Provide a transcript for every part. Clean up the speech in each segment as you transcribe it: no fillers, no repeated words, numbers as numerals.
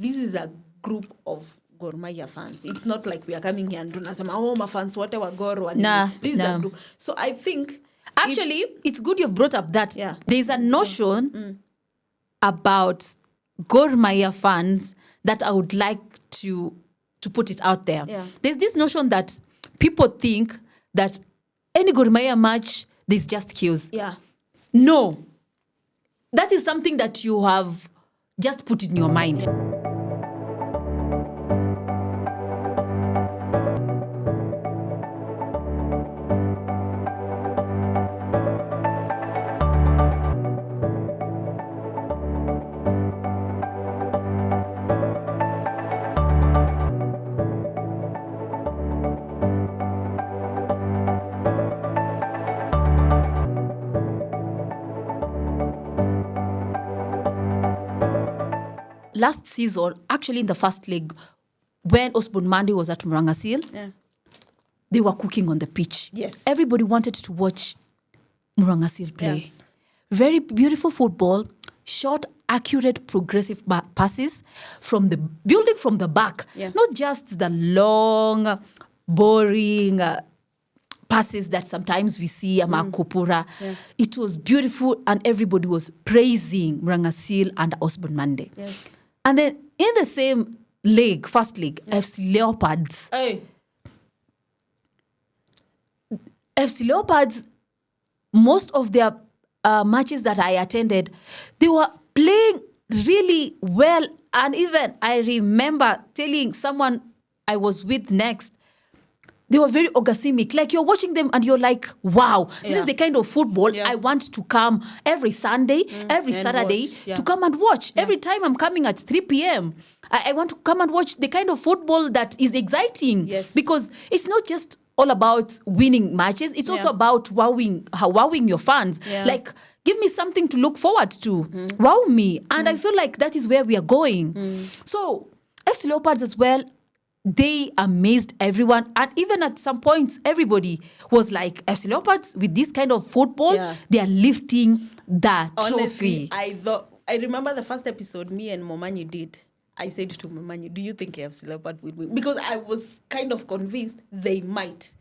this is a group of Gor Mahia fans. It's not like we are coming here and tunasema, oh, my fans, whatever Gor. This is a group. So I think... Actually, it's good you've brought up that. Yeah. There's a notion about Gor Mahia fans that I would like to put it out there. Yeah. There's this notion that people think that any Gor Mahia match, there's just queues. Yeah. No. That is something that you have just put in your mind. Last season, actually in the first league, when Osborne Monday was at Murangasil, they were cooking on the pitch. Yes. Everybody wanted to watch Murangasil play. Yes. Very beautiful football, short, accurate, progressive passes from the building from the back. Yeah. Not just the long, boring passes that sometimes we see Kupura. Yeah. It was beautiful and everybody was praising Murangasil and Osborne Monday. Yes. And then in the same league, first league, FC Leopards. Hey. FC Leopards, most of their matches that I attended, they were playing really well. And even I remember telling someone I was with next, they were very orgasmic. Like you're watching them and you're like, wow, this is the kind of football I want to come every Sunday, every Saturday to come and watch. Every time I'm coming at 3 p.m., I want to come and watch the kind of football that is exciting. Yes. Because it's not just all about winning matches. It's also about wowing your fans. Yeah. Like, give me something to look forward to. Wow me. And I feel like that is where we are going. So, FC Leopards as well, they amazed everyone. And even at some points, everybody was like, FC Leopards, with this kind of football, they are lifting the Honestly, trophy. I remember the first episode me and Momanyi did. I said to Momanyi, do you think FC Leopard will win? Because I was kind of convinced they might.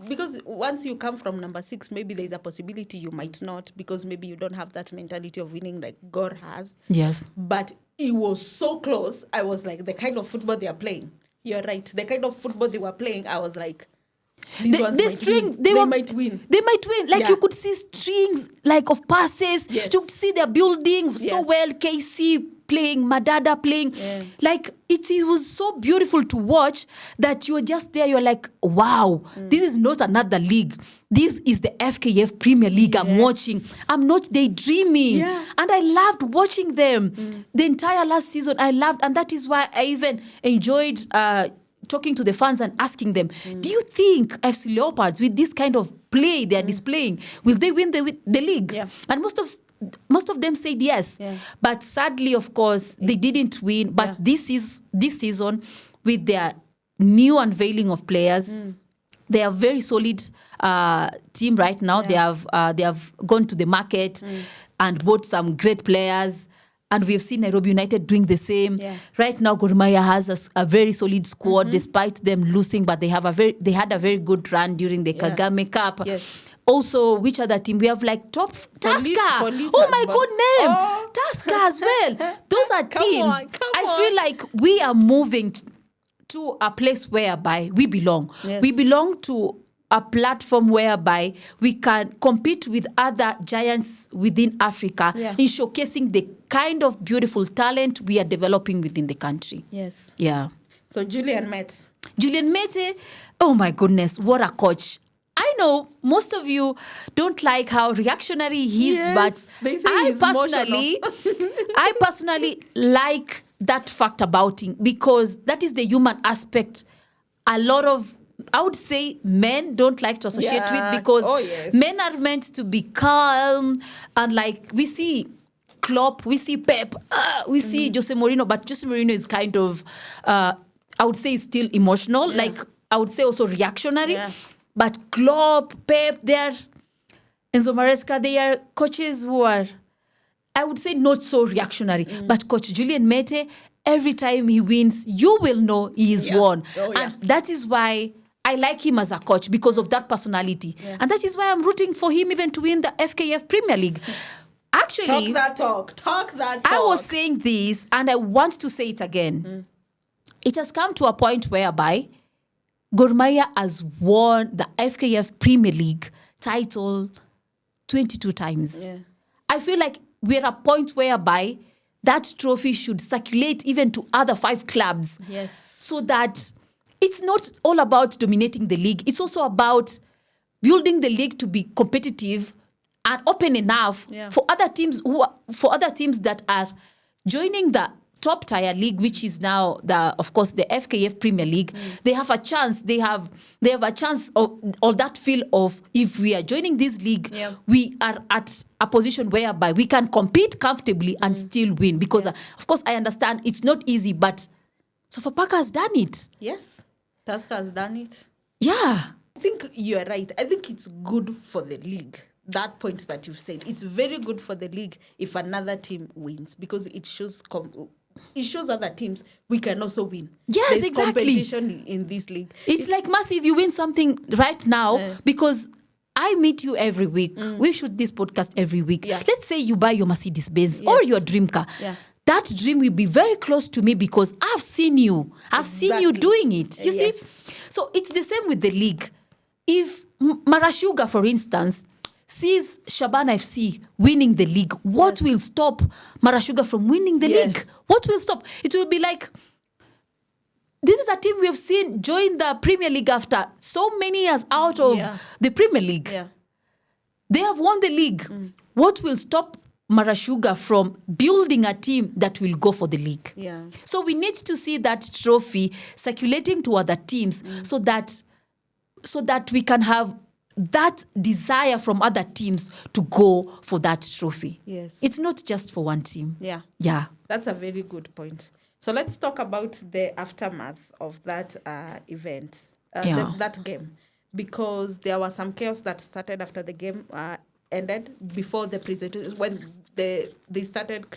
Because once you come from number 6, maybe there's a possibility you might not, because maybe you don't have that mentality of winning like Gor has. Yes. But it was so close. I was like, the kind of football they are playing. You're right. The kind of football they were playing, I was like, these ones they might win. They might win. Like you could see strings like of passes. Yes. You could see their building so well. KC playing, Madada playing. Yeah. Like it was so beautiful to watch that you were just there. You're like, wow, this is not another league. This is the FKF Premier League I'm watching. I'm not daydreaming. Yeah. And I loved watching them. The entire last season, I loved. And that is why I even enjoyed talking to the fans and asking them, do you think FC Leopards, with this kind of play they are displaying, will they win the league? Yeah. And most of them said yes. Yeah. But sadly, of course, they didn't win. But this season, with their new unveiling of players, they are a very solid team right now. Yeah. They have gone to the market and bought some great players. And we've seen Nairobi United doing the same. Yeah. Right now, Gor Mahia has a very solid squad, despite them losing, but they had a very good run during the Kagame Cup. Yes. Also, which other team? We have like Tusker. Oh my good name. Tusker as well. Those are teams. I feel like we are moving to a place whereby we belong. Yes. We belong to a platform whereby we can compete with other giants within Africa in showcasing the kind of beautiful talent we are developing within the country. Yes. Yeah. So Julian Mete, oh my goodness, what a coach. I know most of you don't like how reactionary he is, but I personally like that fact about him, because that is the human aspect a lot of, I would say, men don't like to associate with, because men are meant to be calm, and like we see Klopp, we see Pep, we see Jose Mourinho, but Jose Mourinho is kind of, I would say, still emotional, like I would say also reactionary. Yeah. But Klopp, Pep, Enzo Maresca, they are coaches who are, I would say, not so reactionary. But Coach Julian Mete, every time he wins, you will know he is won. Oh, yeah. And that is why I like him as a coach, because of that personality. Yeah. And that is why I'm rooting for him even to win the FKF Premier League. Actually, Talk that talk. I was saying this, and I want to say it again. It has come to a point whereby Gor Mahia has won the FKF Premier League title 22 times. Yeah. I feel like we're at a point whereby that trophy should circulate even to other 5 clubs. Yes. So that it's not all about dominating the league. It's also about building the league to be competitive and open enough for other teams that are joining the top tier league, which is now of course the FKF Premier League. They have a chance. They have a chance of that feel of, if we are joining this league, we are at a position whereby we can compete comfortably and still win. Because of course I understand it's not easy, but Sofapaka has done it. Yes, Tusker has done it. Yeah, I think you're right. I think it's good for the league. That point that you've said, it's very good for the league if another team wins, because it shows other teams we can also win. Yes, There's exactly. competition in this league. It's like massive. You win something right now because I meet you every week. We shoot this podcast every week. Yeah. Let's say you buy your Mercedes-Benz or your dream car. Yeah. That dream will be very close to me because I've seen you. I've seen you doing it. You see? So it's the same with the league. If Marashuga, for instance, sees Shabana FC winning the league, what will stop Marashuga from winning the league? What will stop? It will be like, this is a team we have seen join the Premier League after so many years out of the Premier League. Yeah. They have won the league. What will stop Marashuga from building a team that will go for the league? Yeah. So we need to see that trophy circulating to other teams so that we can have that desire from other teams to go for that trophy. Yes. It's not just for one team. Yeah. Yeah. That's a very good point. So let's talk about the aftermath of that event, that game, because there was some chaos that started after the game ended, before the presentation, when they started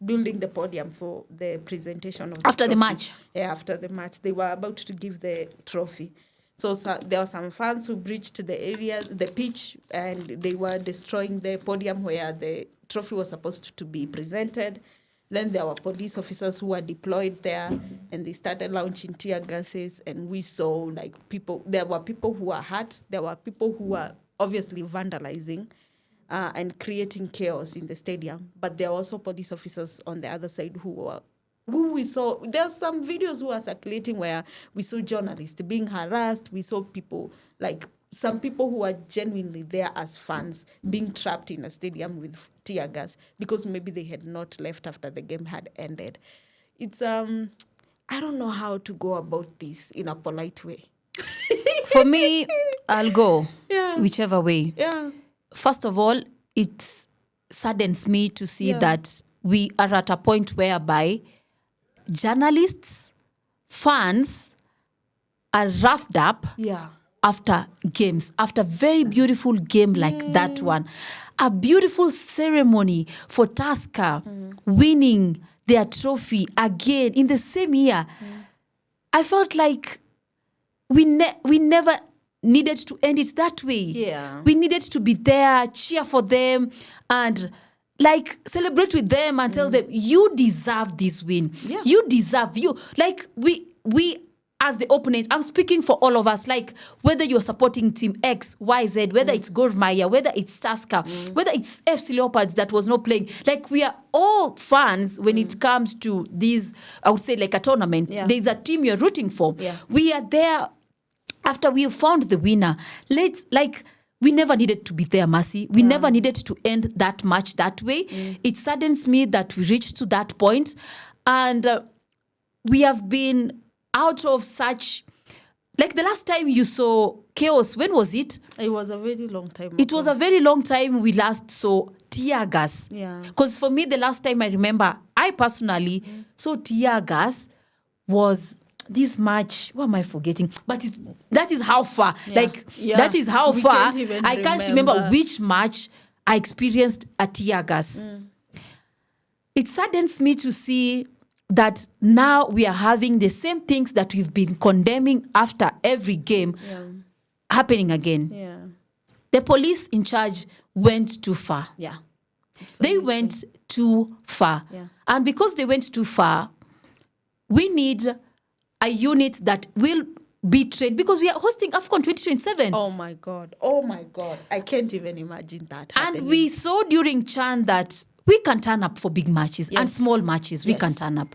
building the podium for the presentation of the After the trophy. match. Yeah, after the match. They were about to give the trophy. So there were some fans who breached the pitch, and they were destroying the podium where the trophy was supposed to be presented. Then there were police officers who were deployed there, and they started launching tear gases, and we saw there were people who were hurt, there were people who were obviously vandalizing and creating chaos in the stadium. But there were also police officers on the other side who we saw. There's some videos who are circulating where we saw journalists being harassed. We saw people, some people who are genuinely there as fans, being trapped in a stadium with tear gas because maybe they had not left after the game had ended. It's I don't know how to go about this in a polite way. For me, I'll go whichever way. Yeah. First of all, it saddens me to see that we are at a point whereby journalists, fans are roughed up after games, after very beautiful game like that one. A beautiful ceremony for Tusker winning their trophy again in the same year. I felt like we never needed to end it that way. Yeah. We needed to be there, cheer for them, and celebrate with them and tell them, you deserve this win. Yeah. You deserve we as the opponents, I'm speaking for all of us, whether you're supporting team X, Y, Z, whether it's Gor Mahia, whether it's Tusker, whether it's FC Leopards that was not playing. We are all fans when it comes to these, I would say a tournament. Yeah. There's a team you're rooting for. Yeah. We are there after we found the winner. We never needed to be there, Mercy. We never needed to end that match that way. It saddens me that we reached to that point. And we have been out of such... the last time you saw chaos, when was it? It was a very long time ago. It was a very long time we last saw tear gas. Yeah. Because for me, the last time I remember, I personally saw tear gas was... this match, what am I forgetting? But that is how far. That is how far. I can't remember which match I experienced a tear gas. It saddens me to see that now we are having the same things that we've been condemning after every game happening again. Yeah. The police in charge went too far. Yeah. They went too far. Yeah. And because they went too far, we need a unit that will be trained, because we are hosting AFCON 2027. Oh my God. I can't even imagine that happening. And we saw during CHAN that we can turn up for big matches and small matches. We can turn up.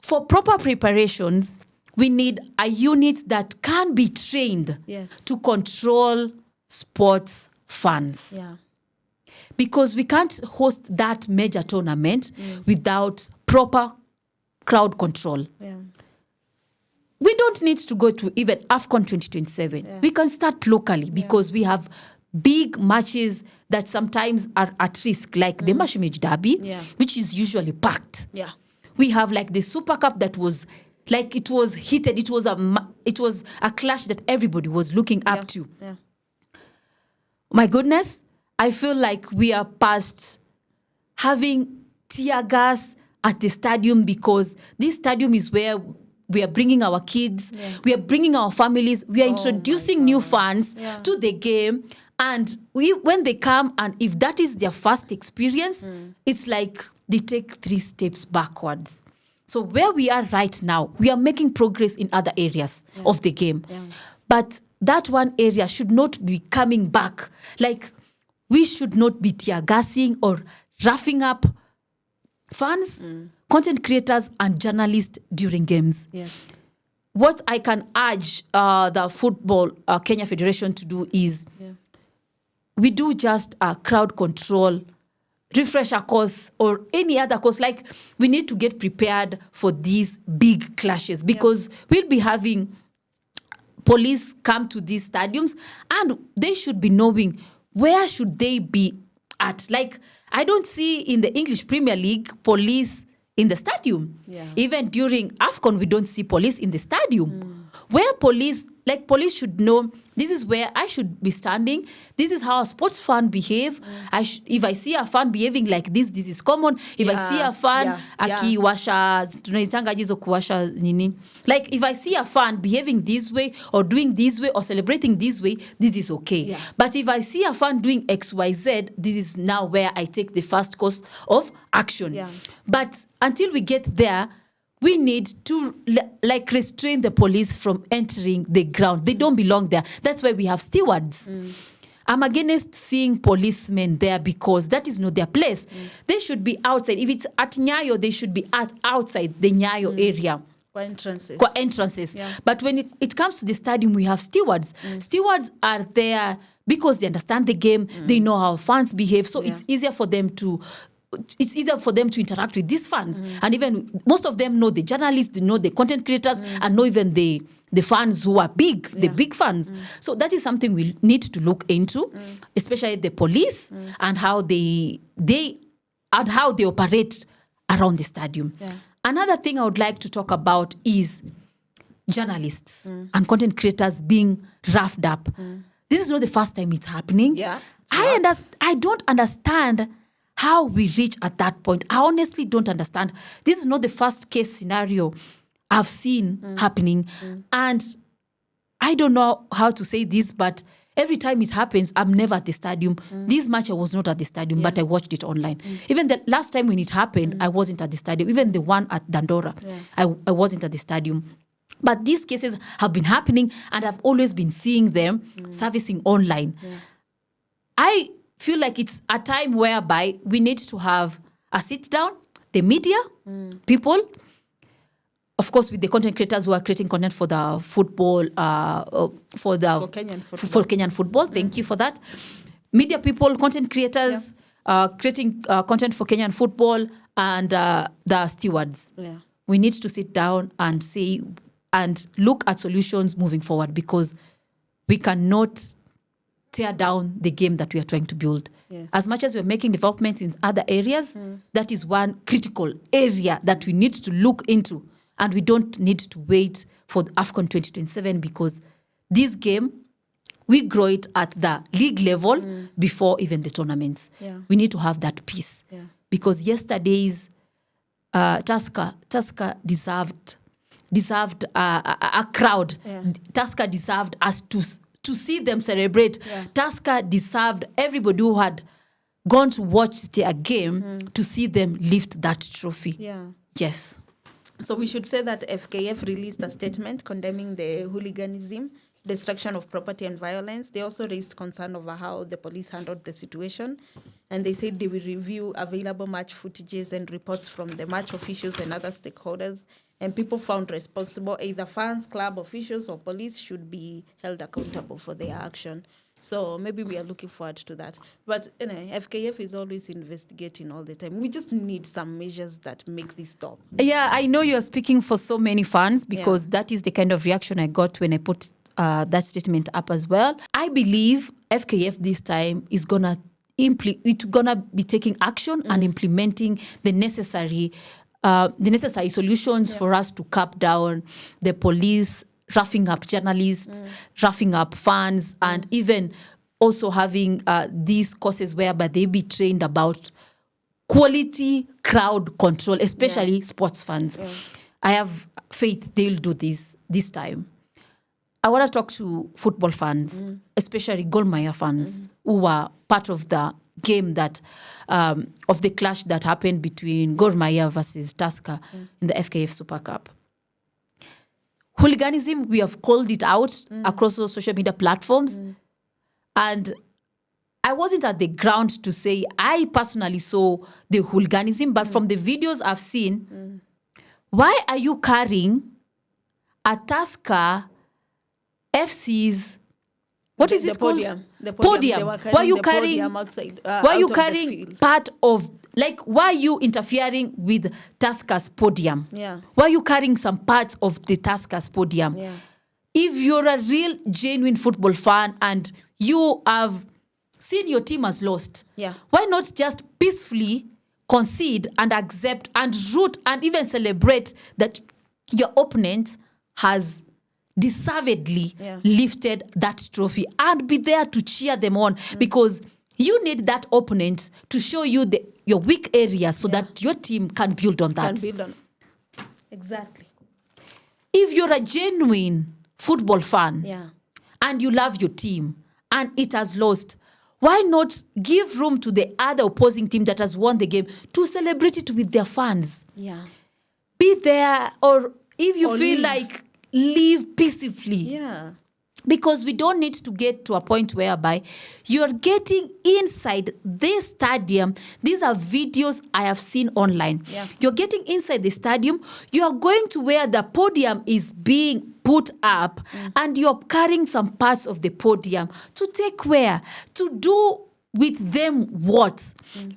For proper preparations, we need a unit that can be trained to control sports fans. Yeah. Because we can't host that major tournament without proper crowd control. Yeah. We don't need to go to even AFCON 2027. Yeah. We can start locally because we have big matches that sometimes are at risk, like the Mashimage Derby, which is usually packed. Yeah. We have like the Super Cup that was like, it was heated. It was a clash that everybody was looking up to. Yeah. My goodness, I feel like we are past having tear gas at the stadium, because this stadium is where we are bringing our kids, we are bringing our families, we are introducing new fans to the game. And when they come, and if that is their first experience, it's like they take 3 steps backwards. So where we are right now, we are making progress in other areas of the game. Yeah. But that one area should not be coming back. Like, we should not be tear gassing or roughing up fans, content creators, and journalists during games. Yes. What I can urge the Football Kenya Federation to do is we do just a crowd control refresher course or any other course. Like, we need to get prepared for these big clashes, because we'll be having police come to these stadiums, and they should be knowing where should they be at. Like, I don't see in the English Premier League police in the stadium. Yeah. Even during AFCON, we don't see police in the stadium. Where police should know, this is where I should be standing. This is how a sports fan behave. If I see a fan behaving like this is common. If I see a fan akiwasha, tunaitanga hizo kuwasha nini. Like, if I see a fan behaving this way or doing this way or celebrating this way, this is okay. Yeah. But if I see a fan doing XYZ, this is now where I take the first course of action. Yeah. But until we get there, we need to restrain the police from entering the ground. They don't belong there. That's why we have stewards. I'm against seeing policemen there, because that is not their place. They should be outside. If it's at Nyayo, they should be outside the Nyayo area. For entrances. Yeah. But when it comes to the stadium, we have stewards. Stewards are there because they understand the game. They know how fans behave. So it's easier for them to interact with these fans. And even most of them know the journalists, know the content creators, and know even the fans who are big, the big fans. So that is something we need to look into, especially the police and how they operate around the stadium. Yeah. Another thing I would like to talk about is journalists and content creators being roughed up. This is not the first time it's happening. Yeah, I don't understand how we reach at that point. I honestly don't understand. This is not the first case scenario I've seen happening. And I don't know how to say this, but every time it happens, I'm never at the stadium. This match, I was not at the stadium, but I watched it online. Even the last time when it happened, I wasn't at the stadium. Even the one at Dandora, I wasn't at the stadium. But these cases have been happening, and I've always been seeing them servicing online. I feel like it's a time whereby we need to have a sit down, the media, people, of course, with the content creators who are creating content for the football, for Kenyan football. Thank you for that. Media people, content creators, creating content for Kenyan football, and the stewards. Yeah. We need to sit down and see and look at solutions moving forward, because we cannot tear down the game that we are trying to build. Yes. As much as we're making developments in other areas, that is one critical area that we need to look into. And we don't need to wait for the AFCON 2027, because this game, we grow it at the league level before even the tournaments. Yeah. We need to have that piece. Yeah. Because yesterday's Tusker deserved a crowd. Yeah. Tusker deserved us to see them celebrate. Yeah. Tusker deserved everybody who had gone to watch their game to see them lift that trophy. Yeah. Yes. So we should say that FKF released a statement condemning the hooliganism, destruction of property and violence. They also raised concern over how the police handled the situation. And they said they will review available match footages and reports from the match officials and other stakeholders. And people found responsible, either fans, club officials, or police, should be held accountable for their action. So maybe we are looking forward to that. But FKF is always investigating all the time. We just need some measures that make this stop. Yeah, I know you are speaking for so many fans because that is the kind of reaction I got when I put that statement up as well. I believe FKF this time is gonna be taking action and implementing the necessary solutions for us to cap down the police roughing up journalists, roughing up fans, and even also having these courses whereby they be trained about quality crowd control, especially sports fans. Yeah. I have faith they'll do this time. I want to talk to football fans, especially Gor Mahia fans, who were part of the game that of the clash that happened between Gor Mahia versus Tusker in the FKF Super Cup. Hooliganism, we have called it out across those social media platforms. And I wasn't at the ground to say I personally saw the hooliganism, but from the videos I've seen, why are you carrying a Tusker FC's, what is it called? The podium. Why are you carrying outside? Why are you carrying part of, like, why are you interfering with Tusker's podium? Yeah. Why are you carrying some parts of the Tusker's podium? Yeah. If you're a real, genuine football fan and you have seen your team has lost, why not just peacefully concede and accept and root and even celebrate that your opponent has deservedly lifted that trophy and be there to cheer them on, because you need that opponent to show you your weak areas so that your team can build on that. Exactly. If you're a genuine football fan and you love your team and it has lost, why not give room to the other opposing team that has won the game to celebrate it with their fans? Yeah. Be there, or if you feel like, leave peacefully. Yeah. Because we don't need to get to a point whereby you're getting inside this stadium. These are videos I have seen online. Yeah. You're getting inside the stadium. You are going to where the podium is being put up and you're carrying some parts of the podium to take where? To do with them what?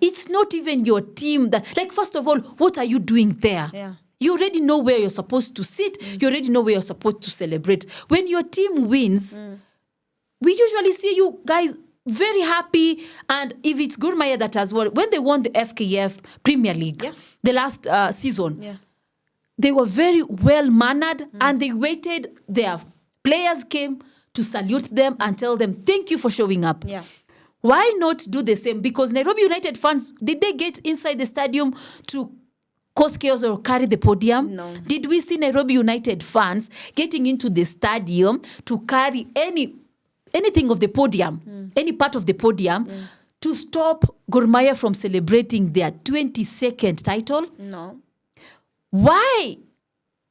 It's not even your team that, like, first of all, what are you doing there? Yeah. You already know where you're supposed to sit. You already know where you're supposed to celebrate. When your team wins, we usually see you guys very happy. And if it's Gor Mahia that has won, when they won the FKF Premier League, the last season, they were very well-mannered and they waited. Their players came to salute them and tell them, thank you for showing up. Yeah. Why not do the same? Because Nairobi United fans, did they get inside the stadium to cause chaos or carry the podium? No. Did we see Nairobi United fans getting into the stadium to carry anything of the podium, any part of the podium, to stop Gor Mahia from celebrating their 22nd title? No. Why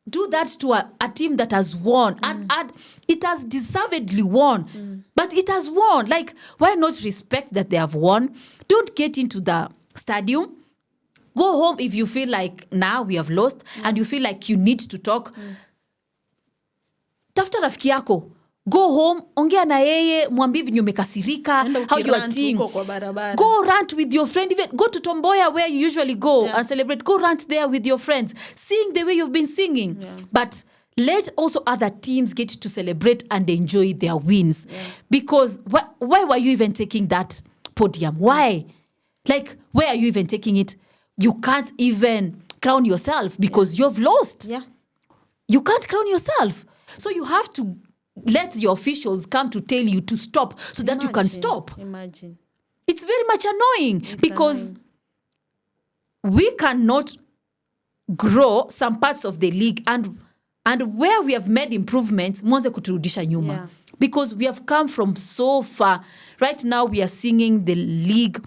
do that to a team that has won? And it has deservedly won. But it has won. Like, why not respect that they have won? Don't get into the stadium. Go home if you feel like now we have lost and you feel like you need to talk. Tafuta rafiki yako. Go home, ongea na yeye, mwambie vinyo umekasirika, how you are doing. Go rant with your friend. Even go to Tomboya where you usually go and celebrate. Go rant there with your friends. Sing the way you've been singing. Yeah. But let also other teams get to celebrate and enjoy their wins. Yeah. Because why were you even taking that podium? Why? Like, where are you even taking it? You can't even crown yourself because you've lost. Yeah. You can't crown yourself. So you have to let your officials come to tell you to stop so that you can stop. Imagine. It's very much annoying because we cannot grow some parts of the league and where we have made improvements, mwanze kuturudisha nyuma. Yeah. Because we have come from so far. Right now we are singing the league.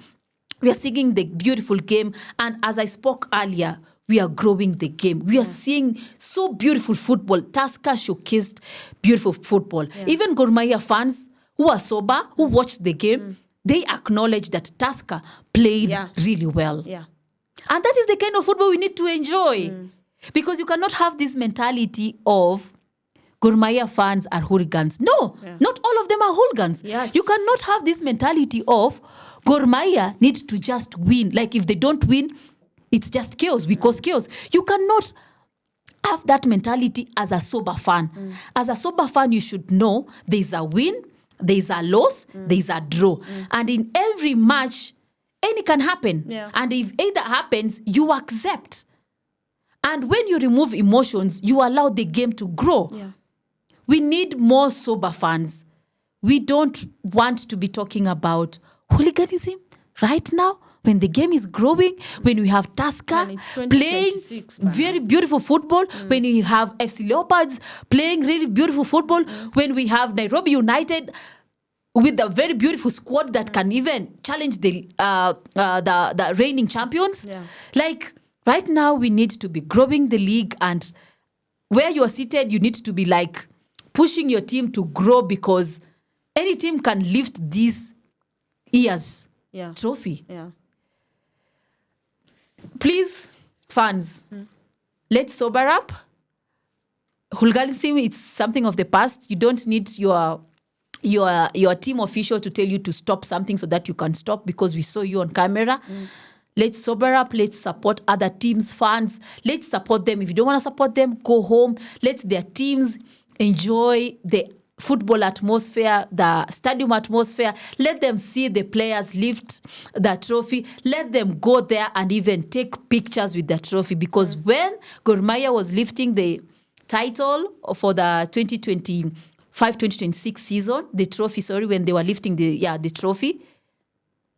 We are singing the beautiful game. And as I spoke earlier, we are growing the game. We are seeing so beautiful football. Tusker showcased beautiful football. Yeah. Even Gor Mahia fans who are sober, who watched the game, they acknowledge that Tusker played really well. Yeah. And that is the kind of football we need to enjoy. Because you cannot have this mentality of Gor Mahia fans are hooligans. No, not all of them are hooligans. Yes. You cannot have this mentality of Gor Mahia need to just win. Like if they don't win, it's just chaos. We cause chaos. You cannot have that mentality as a sober fan. As a sober fan, you should know there's a win, there's a loss, there's a draw. And in every match, any can happen. Yeah. And if either happens, you accept. And when you remove emotions, you allow the game to grow. Yeah. We need more sober fans. We don't want to be talking about hooliganism right now when the game is growing, when we have Tusker playing very beautiful football, when we have FC Leopards playing really beautiful football, when we have Nairobi United with a very beautiful squad that can even challenge the reigning champions. Yeah. Like, right now, we need to be growing the league, and where you're seated, you need to be like pushing your team to grow, because any team can lift this year's trophy. Yeah. Please, fans, let's sober up. Hooliganism, it's something of the past. You don't need your team official to tell you to stop something so that you can stop, because we saw you on camera. Let's sober up. Let's support other teams' fans. Let's support them. If you don't want to support them, go home. Let their teams enjoy the football atmosphere, the stadium atmosphere. Let them see the players lift the trophy. Let them go there and even take pictures with the trophy. Because when Gor Mahia was lifting the title for the 2025-2026 season, the trophy, when they were lifting the trophy,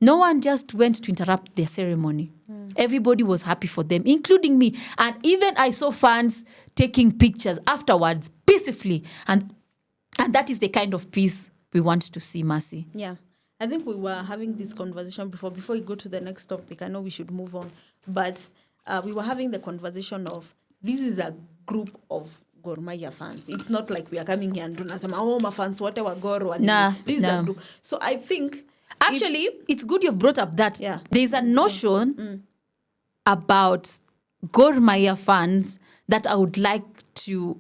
no one just went to interrupt their ceremony. Everybody was happy for them, including me. And even I saw fans taking pictures afterwards, peacefully. And that is the kind of peace we want to see, Mercy. Yeah. I think we were having this conversation before we go to the next topic. I know we should move on. But we were having the conversation of, this is a group of Gor Mahia fans. It's not like we are coming here and tunasema, oh, my fans, whatever, Gor. This is a group. So I think... Actually, it's good you've brought up that. Yeah. There's a notion about Gor Mahia fans that I would like to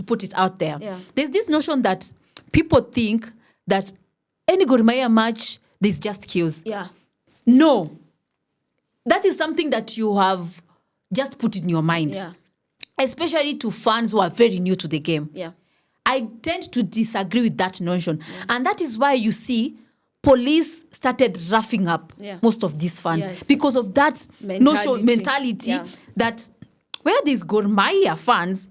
put it out there. Yeah. There's this notion that people think that any Gor Mahia match, there's just chaos. Yeah. No. That is something that you have just put in your mind. Yeah. Especially to fans who are very new to the game. Yeah. I tend to disagree with that notion. Yeah. And that is why you see police started roughing up most of these fans because of that mentality that where there's Gor Mahia fans,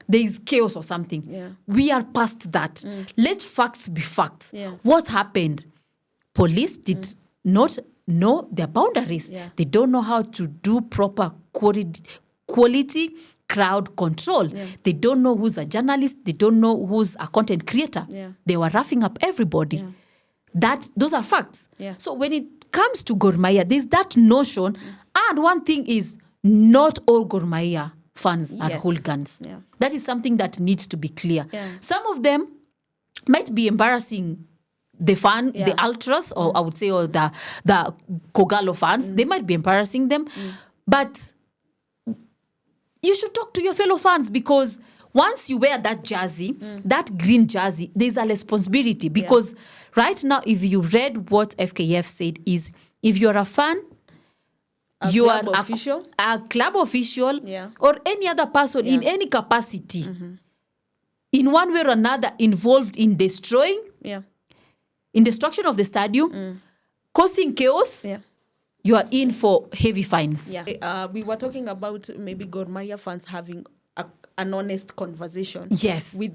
there is chaos or something. Yeah. We are past that. Let facts be facts. Yeah. What happened? Police did not know their boundaries. Yeah. They don't know how to do proper quality crowd control. Yeah. They don't know who's a journalist. They don't know who's a content creator. Yeah. They were roughing up everybody. Yeah. Those are facts. Yeah. So when it comes to Gor Mahia, there's that notion. And one thing is, not all Gor Mahia fans are hooligans. Yeah. That is something that needs to be clear. Yeah. Some of them might be embarrassing the fan, the ultras, or I would say, or the Kogalo fans. They might be embarrassing them. But you should talk to your fellow fans, because once you wear that jersey, that green jersey, there's a responsibility. Because right now, if you read what FKF said, is if you're a fan, you are a club official or any other person in any capacity, in one way or another, involved in destroying, in destruction of the stadium, causing chaos, you are in for heavy fines. Yeah. We were talking about maybe Gor Mahia fans having an honest conversation with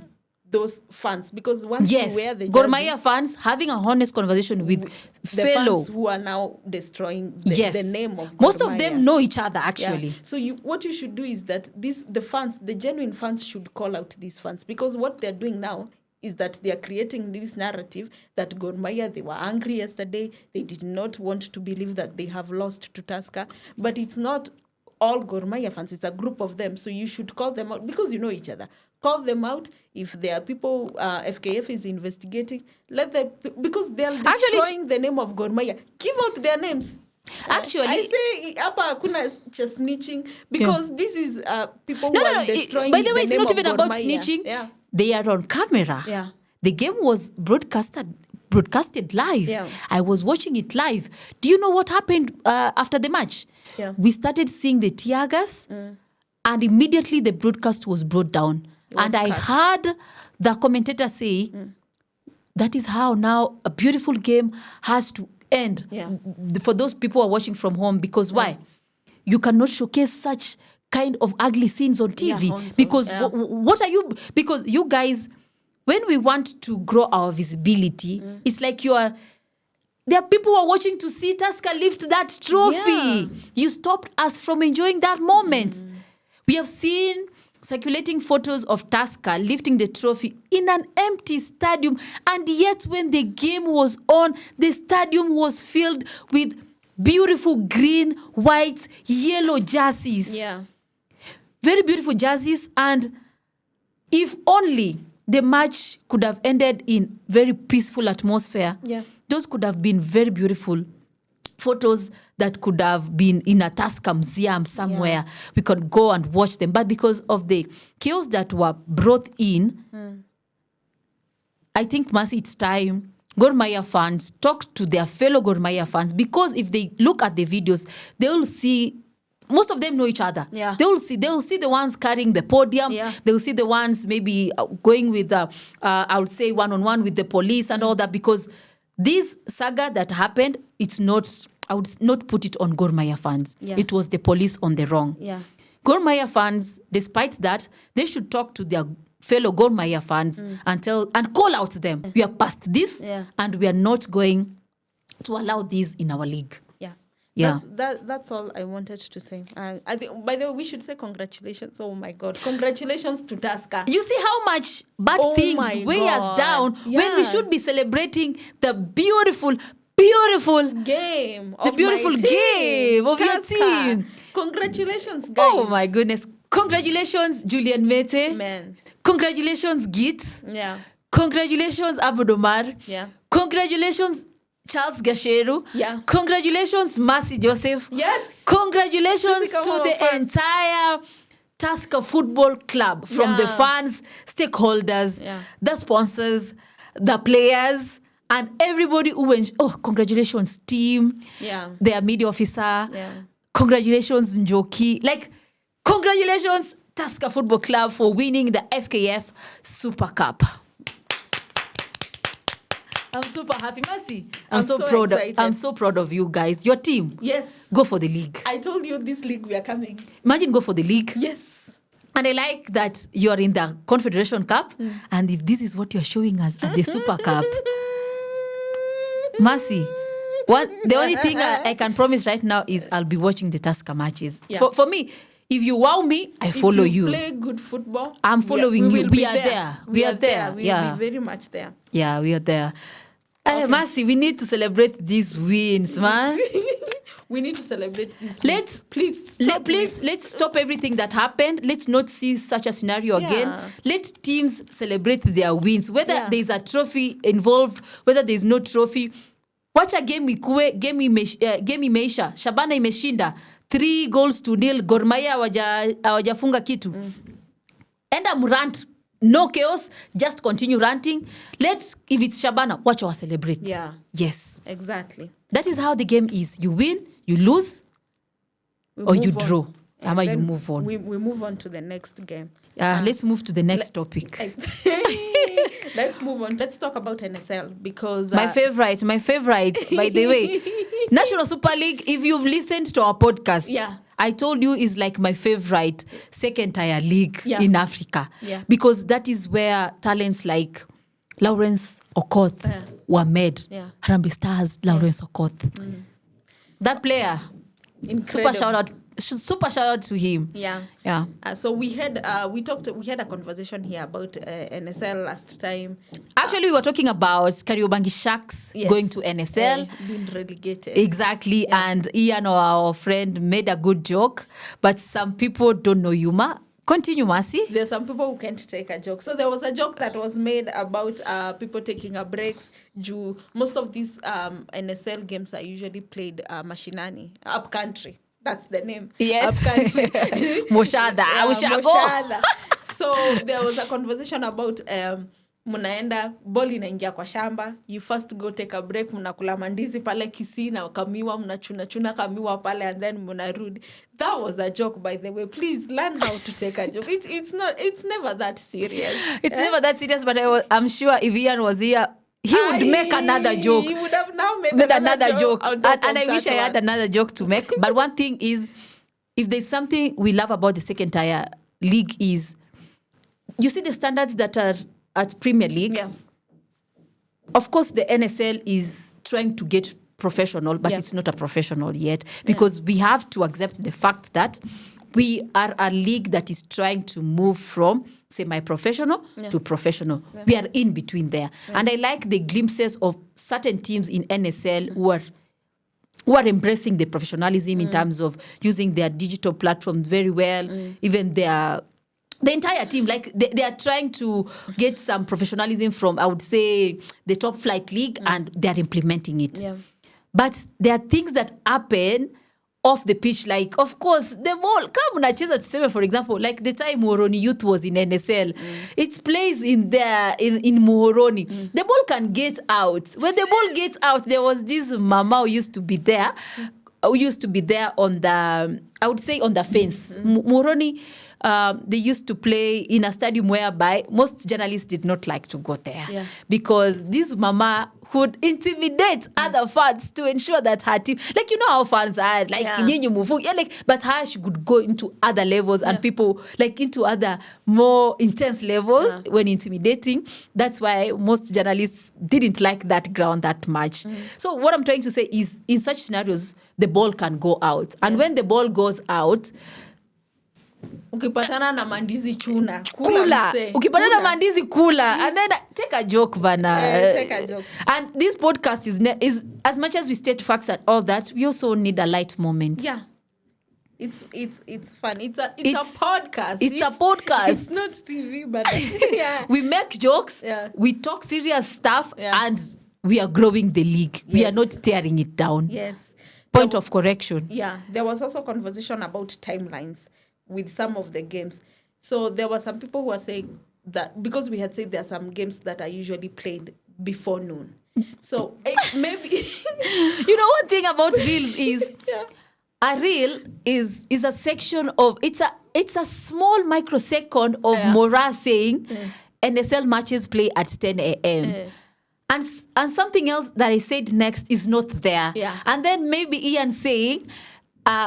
those fans, because once Yes, you wear the Gor jersey, Mahia fans having a honest conversation with the fellow fans who are now destroying the name of Gor most of Mahia. them know each other actually. So what you should do is that the genuine fans should call out these fans, because what they're doing now is that they are creating this narrative that Gor Mahia, they were angry yesterday, they did not want to believe that they have lost to Tusker, but it's not all Gor Mahia fans, it's a group of them. So you should call them out because you know each other. Call them out. If there are people FKF is investigating, because they are destroying the name of Gor Mahia. Give out their names. Actually, I say hapa hakuna snitching, because this is people who are destroying by the way, the it's name not of even Gor about Mahia. snitching. Yeah. They are on camera. Yeah. The game was broadcasted live. Yeah. I was watching it live. Do you know what happened after the match? Yeah. We started seeing the tear gas, and immediately the broadcast was brought down. And I heard the commentator say, that is how now a beautiful game has to end for those people who are watching from home. Because why? You cannot showcase such kind of ugly scenes on TV. Because what are you... Because you guys, when we want to grow our visibility, it's like there are people who are watching to see Tusker lift that trophy. Yeah. You stopped us from enjoying that moment. We have seen circulating photos of Tusker lifting the trophy in an empty stadium, and yet when the game was on, the stadium was filled with beautiful green, white, yellow jerseys. Yeah. Very beautiful jerseys, and if only the match could have ended in very peaceful atmosphere, those could have been very beautiful photos that could have been in a Tusker museum somewhere. Yeah. We could go and watch them. But because of the chaos that were brought in, I think, Mercy, it's time Gor Mahia fans talk to their fellow Gor Mahia fans, because if they look at the videos, they will see... Most of them know each other. Yeah. They will see the ones carrying the podium. Yeah. They will see the ones maybe going with, I would say, one-on-one with the police and all that, because this saga that happened, I would not put it on Gor Mahia fans. Yeah. It was the police on the wrong. Yeah. Gor Mahia fans, despite that, they should talk to their fellow Gor Mahia fans and call out them. We are past this, and we are not going to allow this in our league. Yeah. That's all I wanted to say. I think, by the way, we should say congratulations. Oh my God. Congratulations to Tusker. You see how much bad things weigh us down when we should be celebrating the beautiful game of your team. Congratulations, guys. Oh my goodness. Congratulations, Julian Mete. Man. Congratulations, Git. Yeah. Congratulations, Abudomar. Yeah. Congratulations, Charles Gasheru. Yeah. Congratulations, Mercy Joseph. Yes. Congratulations to the entire Tusker Football Club, from the fans, stakeholders, the sponsors, the players, and everybody who went. Oh, congratulations, team. Yeah. Their media officer. Yeah. Congratulations, Njoki. Congratulations, Tusker Football Club, for winning the FKF Super Cup. I'm super happy, Mercy. I'm so proud. I'm so proud of you guys. Your team. Yes. Go for the league. I told you this league we are coming. Imagine go for the league. Yes. And I like that you are in the Confederation Cup, and if this is what you are showing us at the Super Cup, Mercy. The only thing I can promise right now is I'll be watching the Tusker matches. Yeah. For me, if you wow me, I follow you. If you play good football, I'm following you. We are there. We are there. We will be very much there. Yeah, we are there. Okay. Mercy, we need to celebrate these wins, man. We need to celebrate these wins. Let's stop everything that happened. Let's not see such a scenario again. Let teams celebrate their wins, whether there's a trophy involved, whether there's no trophy. Wacha game ikue, game imeisha. Shabana imeshinda 3-0. Gor Mahia hawajafunga kitu. Enda mrant. No chaos, just continue ranting. If it's Shabana, watch our celebrate. Yeah. Yes. Exactly. That is how the game is. You win, you lose, or you draw. Ama you move on. We move on to the next game. Let's move to the next topic. Let's move on. Let's talk about NSL, because... My favorite, by the way. National Super League, if you've listened to our podcast, I told you is like my favorite second-tier league in Africa. Yeah. Because that is where talents like Lawrence Okoth were made. Yeah. Harambee Stars, Lawrence Okoth. That player, Incredible. super shout out to him. Yeah. Yeah. So we had a conversation here about NSL last time. Actually, we were talking about Kariobangi Sharks going to NSL. Being relegated. Exactly. Yeah. And Ian, our friend, made a good joke. But some people don't know humor. Continue, Mercy. There's some people who can't take a joke. So there was a joke that was made about people taking a breaks. Most of these NSL games are usually played mashinani, up country. That's the name. Yes. Up country. Moshada. Moshada. So there was a conversation about munaenda ball inaingia kwa shamba, you first go take a break, mnakula mandizi pale Kisii na kamiwa, mnachuna kamiwa pale, and then mnarudi. That was a joke, by the way. Please learn how to take a joke. It's never that serious. It's never that serious, but I'm sure if Ian was here, he would make another joke. He would have now made another joke. And I wish I had another joke to make. But one thing is, if there's something we love about the second-tier league is, you see the standards that are at Premier League. Yeah. Of course, the NSL is trying to get professional, but it's not a professional yet, because we have to accept the fact that we are a league that is trying to move from semi-professional to professional. Yeah. We are in between there. Yeah. And I like the glimpses of certain teams in NSL who are embracing the professionalism in terms of using their digital platforms very well, even the entire team, like they are trying to get some professionalism from, I would say, the top flight league, and they are implementing it. Yeah. But there are things that happen off the pitch, like, of course, the ball, come unacheza tuseme, for example, like the time Muhoroni Youth was in NSL, it plays in Muhoroni. The ball can get out. When the ball gets out, there was this mama who used to be there on the, I would say, on the fence. Muhoroni, they used to play in a stadium whereby most journalists did not like to go there, because this mama could intimidate other fans to ensure that her team, like, you know how fans are, like, but her, she could go into other levels and people, like, into other more intense levels when intimidating. That's why most journalists didn't like that ground that much. So what I'm trying to say is, in such scenarios, the ball can go out. And when the ball goes out, ukipatana na mandizi chuna kula. Ukipatana na mandizi kula. And then take a joke, Vana. Take a joke. And this podcast is as much as we state facts and all that, we also need a light moment. Yeah. It's fun. It's a podcast. It's a podcast. It's not TV, but we make jokes. Yeah. We talk serious stuff, and we are growing the league. Yes. We are not tearing it down. Yes. Point of correction. Yeah. There was also conversation about timelines with some of the games. So there were some people who were saying that, because we had said there are some games that are usually played before noon. So maybe you know, one thing about reels is a reel is a section of, it's a small microsecond of Mora saying NSL matches play at 10 a.m. And something else that I said next is not there. Yeah. And then maybe Ian saying,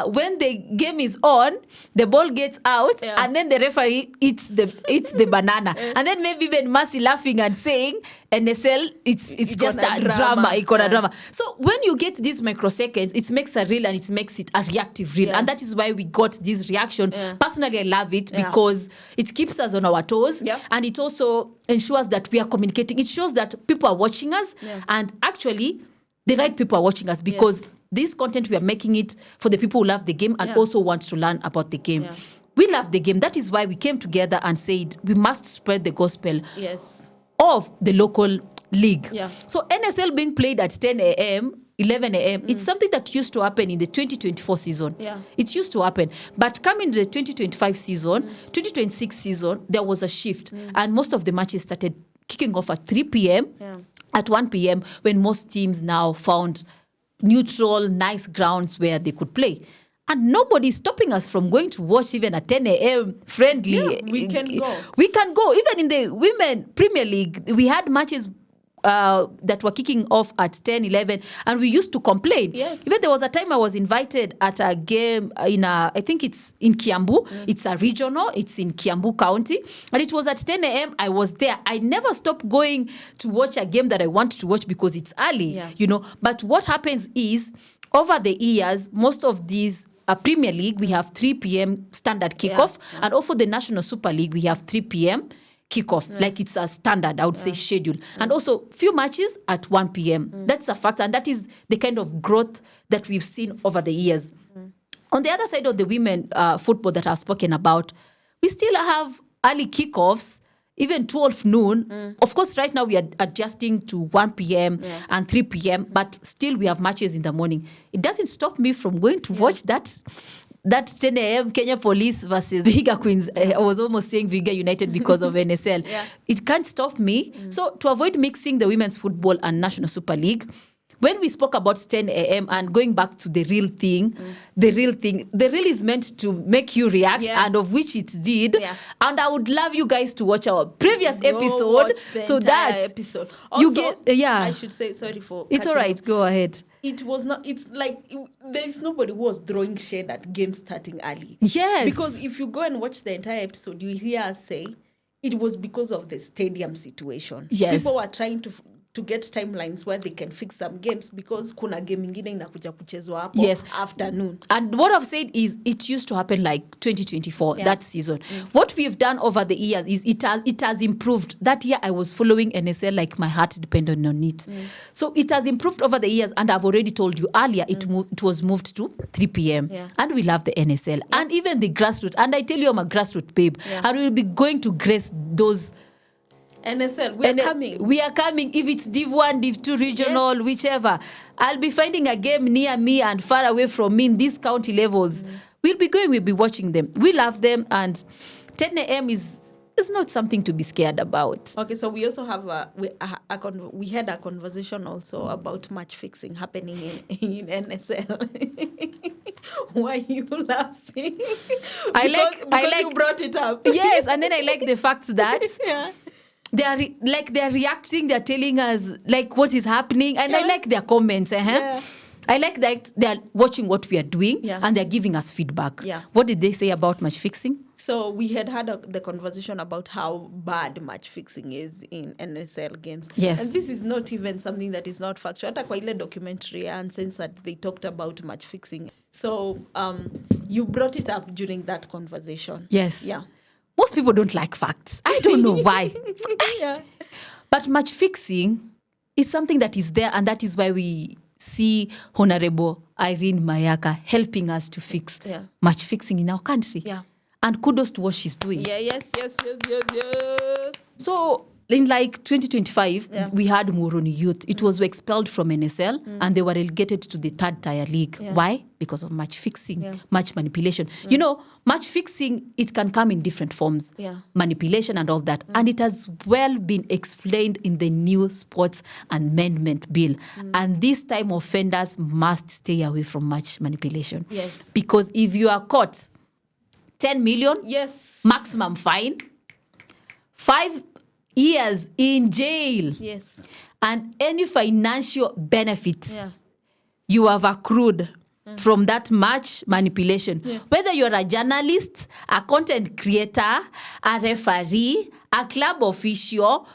when the game is on, the ball gets out, and then the referee eats the banana. And then maybe even Mercy laughing and saying, NSL, it's just a drama. Drama. So when you get these microseconds, it makes a reel and it makes it a reactive reel. And that is why we got this reaction. Personally, I love it because it keeps us on our toes. And it also ensures that we are communicating. It shows that people are watching us. And actually, the right people are watching us, because this content, we are making it for the people who love the game and also want to learn about the game. We love the game. That is why we came together and said we must spread the gospel of the local league. So NSL being played at 10 a.m., 11 a.m., it's something that used to happen in the 2024 season. It used to happen. But coming to the 2025 season, 2026 season, there was a shift. And most of the matches started kicking off at 3 p.m., at 1 p.m., when most teams now found neutral, nice grounds where they could play. And nobody's stopping us from going to watch even at 10 a.m. friendly. We can go. We can go. Even in the Women Premier League, we had matches that were kicking off at 10, 11, and we used to complain. Yes. Even there was a time I was invited at a game I think it's in Kiambu. It's a regional. It's in Kiambu County. And it was at 10 a.m. I was there. I never stopped going to watch a game that I wanted to watch because it's early, But what happens is, over the years, most of these Premier League, we have 3 p.m. standard kickoff. And also the National Super League, we have 3 p.m. kickoff. Like it's a standard, I would say, schedule. And also few matches at 1 p.m. That's a fact. And that is the kind of growth that we've seen over the years. On the other side of the women football that I've spoken about, we still have early kickoffs, even 12 noon. Of course, right now we are adjusting to 1 p.m. and 3 p.m., but still we have matches in the morning. It doesn't stop me from going to watch that 10 a.m. Kenya Police versus Vihiga Queens. I was almost saying Vihiga United because of NSL. It can't stop me. So to avoid mixing the women's football and National Super League, when we spoke about 10 a.m. and going back to the real thing, the real is meant to make you react, and of which it did. And I would love you guys to watch our previous episode, watch the so that episode. Also, you get. I should say sorry for. It's all right. Go ahead. It was not. It's like there is nobody who was throwing shade at games starting early. Yes, because if you go and watch the entire episode, you hear us say it was because of the stadium situation. Yes, people were trying to get timelines where they can fix some games because kuna game ingine inakuja kuchezwa hapo afternoon. And what I've said is it used to happen like 2024, that season. What we've done over the years is it has improved. That year I was following NSL like my heart depended on it. So it has improved over the years, and I've already told you earlier it was moved to 3 p.m. And we love the NSL and even the grassroots. And I tell you, I'm a grassroots babe. And we'll be going to grace those NSL, we are coming. If it's Div 1, Div 2 regional, whichever, I'll be finding a game near me and far away from me in these county levels. We'll be watching them. We love them, and 10 a.m. is not something to be scared about. Okay, so we also have we had a conversation also about match fixing happening in NSL. Why are you laughing? Because you brought it up. Yes, and then I like the fact that they're reacting, they're telling us like what is happening, and I like their comments. I like that they're watching what we are doing and they're giving us feedback. What did they say about match fixing? So we had the conversation about how bad match fixing is in NSL games. Yes. And this is not even something that is not factual. Hata kwa ile documentary Uncensored, they talked about match fixing. So you brought it up during that conversation. Yes. Yeah. Most people don't like facts. I don't know why. But match fixing is something that is there, and that is why we see Honorable Irene Mayaka helping us to fix match fixing in our country. And kudos to what she's doing. Yes. So in like 2025, we had Muhoroni Youth. It was expelled from NSL and they were relegated to the third tier league. Why? Because of match fixing, match manipulation. You know, match fixing, it can come in different forms. Manipulation and all that. And it has well been explained in the new Sports Amendment Bill. And this time offenders must stay away from match manipulation. Yes. Because if you are caught, 10 million, maximum fine, 5 years in jail, and any financial benefits you have accrued from that match manipulation. Whether you're a journalist, a content creator, a referee, a club official,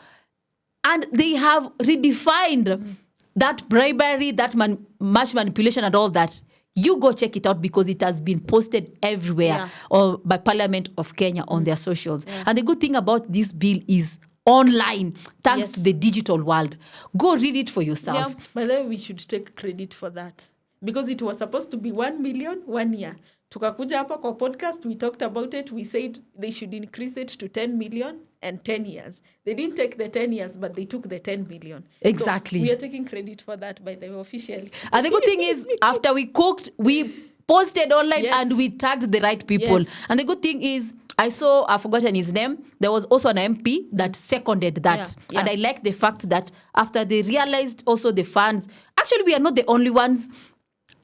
and they have redefined that bribery, that match manipulation and all that. You go check it out because it has been posted everywhere or by Parliament of Kenya on their socials. And the good thing about this bill is online, thanks to the digital world. Go read it for yourself. By the way, we should take credit for that because it was supposed to be 1 million 1 year. Tukakuja hapa kwa podcast, we talked about it. We said they should increase it to 10 million and 10 years. They didn't take the 10 years, but they took the 10 million. Exactly. So we are taking credit for that, by the way, officially. And the good thing is, after we cooked, we posted online and we tagged the right people. And the good thing is, I've forgotten his name. There was also an MP that seconded that. And I like the fact that after they realized also the fans, actually we are not the only ones.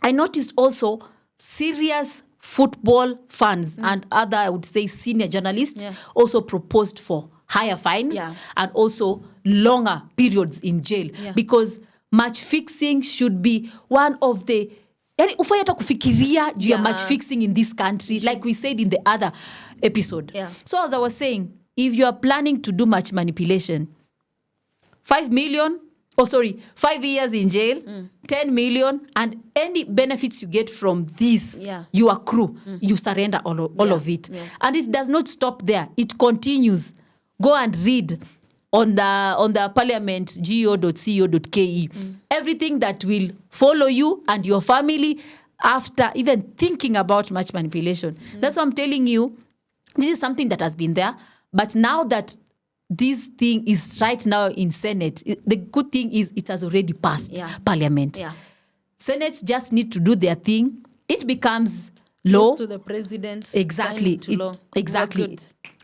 I noticed also serious football fans and other, I would say, senior journalists also proposed for higher fines Yeah. and also longer periods in jail. Yeah. Because match fixing should be one of the yani ufai hata kufikiria juu ya match fixing in this country, like we said in the other episode. Yeah. So as I was saying, if you are planning to do match manipulation, 5 years in jail, 10 million, and any benefits you get from this, you accrue, you surrender all of it. Yeah. And it does not stop there. It continues. Go and read on the parliament.go.co.ke everything that will follow you and your family after even thinking about match manipulation. That's why I'm telling you, this is something that has been there, but now that this thing is right now in Senate, the good thing is it has already passed Parliament. Yeah. Senate just need to do their thing. It becomes law. Goes to the president. Exactly. Sign into law. Exactly. Good.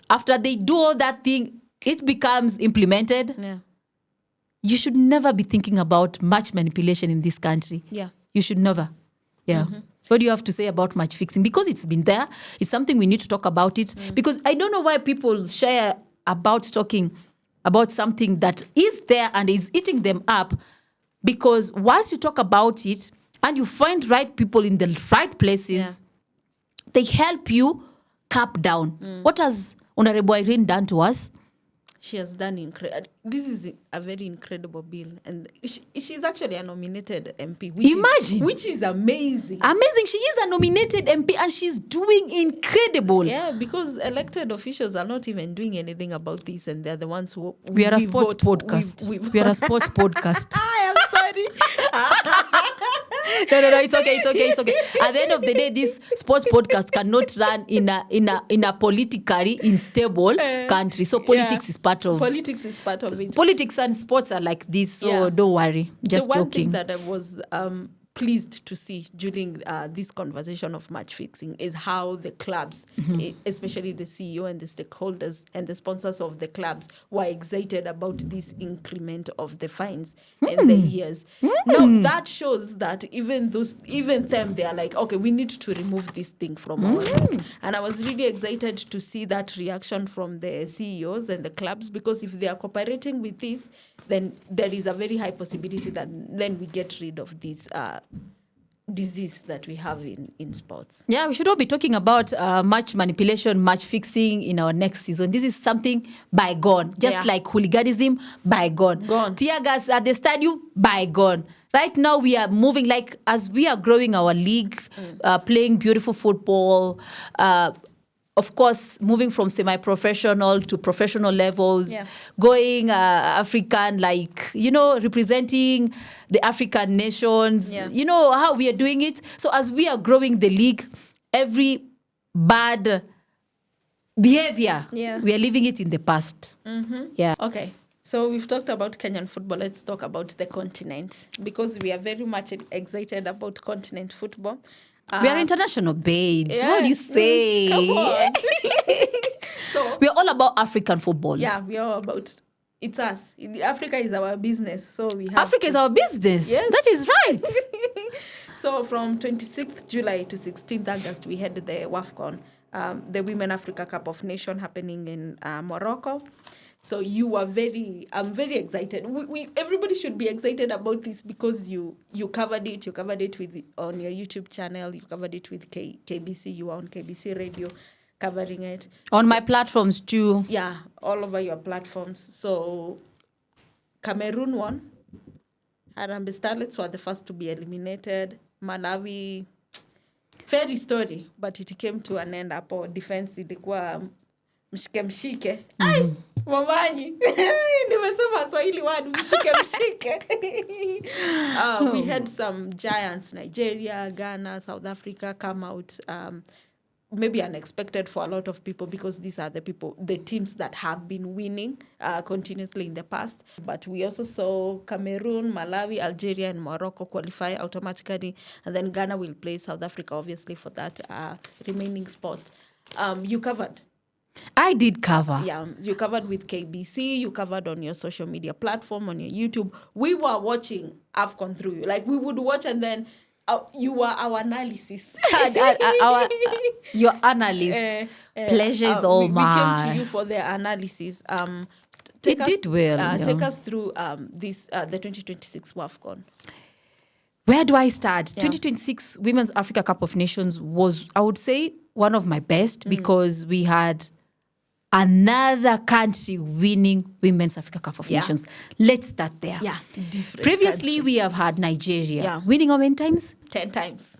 After they do all that thing, it becomes implemented. Yeah. You should never be thinking about match manipulation in this country. Yeah. You should never. Yeah. What do you have to say about match fixing? Because it's been there. It's something we need to talk about it. Because I don't know why people share about talking about something that is there and is eating them up. Because once you talk about it and you find right people in the right places, they help you cap down. What has Honorable Irene done to us? She has done incredible. This is a very incredible bill, and she's actually a nominated MP. Which is amazing. Amazing. She is a nominated MP, and she's doing incredible. Yeah, because elected officials are not even doing anything about this, and they're the ones who we are a sports podcast. We are a sports podcast. I am sorry. No, it's okay. At the end of the day, this sports podcast cannot run in a politically unstable country. So politics is part of it. Politics and sports are like this, so don't worry. Just the one joking. thing that I was pleased to see during this conversation of match fixing is how the clubs, especially the CEO and the stakeholders and the sponsors of the clubs, were excited about this increment of the fines and the years. Now that shows that even them, they are like, okay, we need to remove this thing from our league. And I was really excited to see that reaction from the CEOs and the clubs, because if they are cooperating with this, then there is a very high possibility that then we get rid of this disease that we have in sports. Yeah, we should all be talking about match manipulation, match fixing in our next season. This is something bygone. Just like hooliganism, bygone. Gone. Tear gas at the stadium, bygone. Right now we are moving, like as we are growing our league, playing beautiful football, of course, moving from semi-professional to professional levels, going African, representing the African nations. You know how we are doing it? So as we are growing the league, every bad behavior, we are leaving it in the past. Yeah. Okay. So we've talked about Kenyan football. Let's talk about the continent, because we are very much excited about continent football. We are international babes. What do you say? Come on. So we are all about African football. Yeah, we are about. It's us. Africa is our business, so we have. Africa is our business. Yes, that is right. So from 26th July to 16th August, we had the WAFCON, the Women Africa Cup of Nations, happening in Morocco. So I'm very excited. Everybody should be excited about this, because you covered it. You covered it on your YouTube channel. You covered it with KBC. You were on KBC Radio covering it. On my platforms too. Yeah, all over your platforms. So Cameroon won. Harambee Starlets were the first to be eliminated. Malawi, fairy story, but it came to an end. Hapo defense ilikuwa mshike. Ai, Momanyi. Nimesema Swahili word mshike. We had some giants, Nigeria, Ghana, South Africa, come out. Maybe unexpected for a lot of people, because these are the teams that have been winning continuously in the past. But we also saw Cameroon, Malawi, Algeria, and Morocco qualify automatically. And then Ghana will play South Africa, obviously, for that remaining spot. You covered. I did cover. Yeah, you covered with KBC, you covered on your social media platform, on your YouTube. We were watching AFCON through you. Like, we would watch, and then You were our analysis. Your analyst. Pleasure is all we mine. came to you for the analysis. It did well. Take us through this the 2026 WAFCON. Where do I start? 2026 Women's Africa Cup of Nations was, I would say, one of my best because we had another country winning Women's Africa Cup of Nations. Let's start there. Yeah, different. Previously, country. we have had Nigeria winning how many times? 10 times.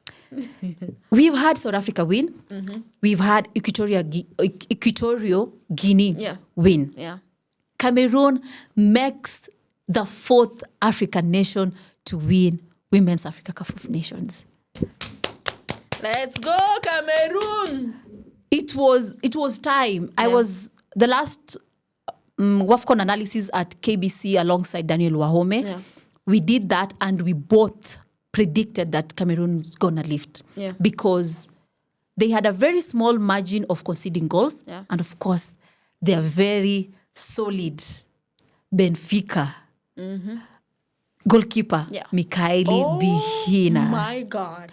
We've had South Africa win. We've had Equatorial Guinea win. Yeah. Cameroon makes the 4th African nation to win Women's Africa Cup of Nations. Let's go, Cameroon! It was time. I was the last WAFCON analysis at KBC alongside Daniel Wahome. Yeah. We did that and we both predicted that Cameroon's going to lift because they had a very small margin of conceding goals. Yeah. And of course, they are very solid. Benfica. Goalkeeper, Mikaeli Bihina. My God.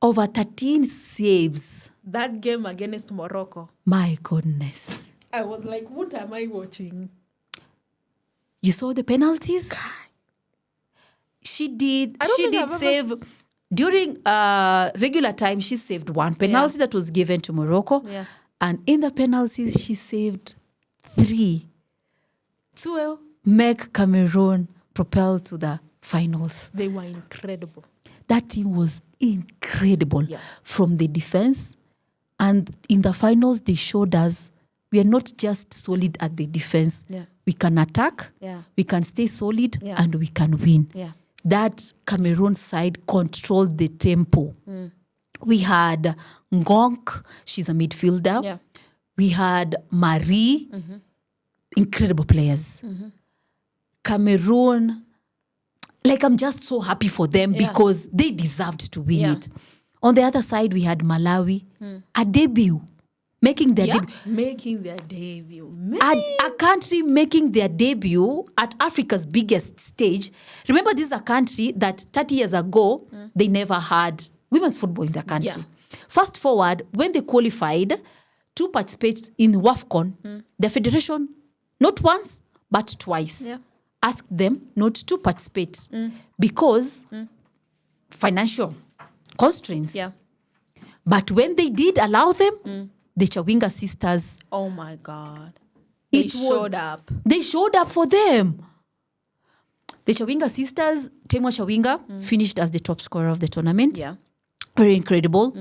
Over 13 saves. That game against Morocco. My goodness. I was like, what am I watching? You saw the penalties? She did save. During regular time, she saved one penalty that was given to Morocco. Yeah. And in the penalties, she saved 3. To make Cameroon propel to the finals. They were incredible. That team was incredible from the defense. And in the finals, they showed us we are not just solid at the defense. Yeah. We can attack, we can stay solid, and we can win. Yeah. That Cameroon side controlled the tempo. We had Ngonk, she's a midfielder. Yeah. We had Marie, incredible players. Cameroon, like I'm just so happy for them because they deserved to win it. On the other side, we had Malawi, a debut, making their debut. Making their debut. A country making their debut at Africa's biggest stage. Remember, this is a country that 30 years ago, they never had women's football in their country. Yeah. Fast forward, when they qualified to participate in WAFCON, the federation, not once, but twice, asked them not to participate because financial constraints. Yeah. But when they did allow them, the Chawinga sisters, oh my God. They showed up. They showed up for them. The Chawinga sisters, Temwa Chawinga, finished as the top scorer of the tournament. Yeah. Very incredible.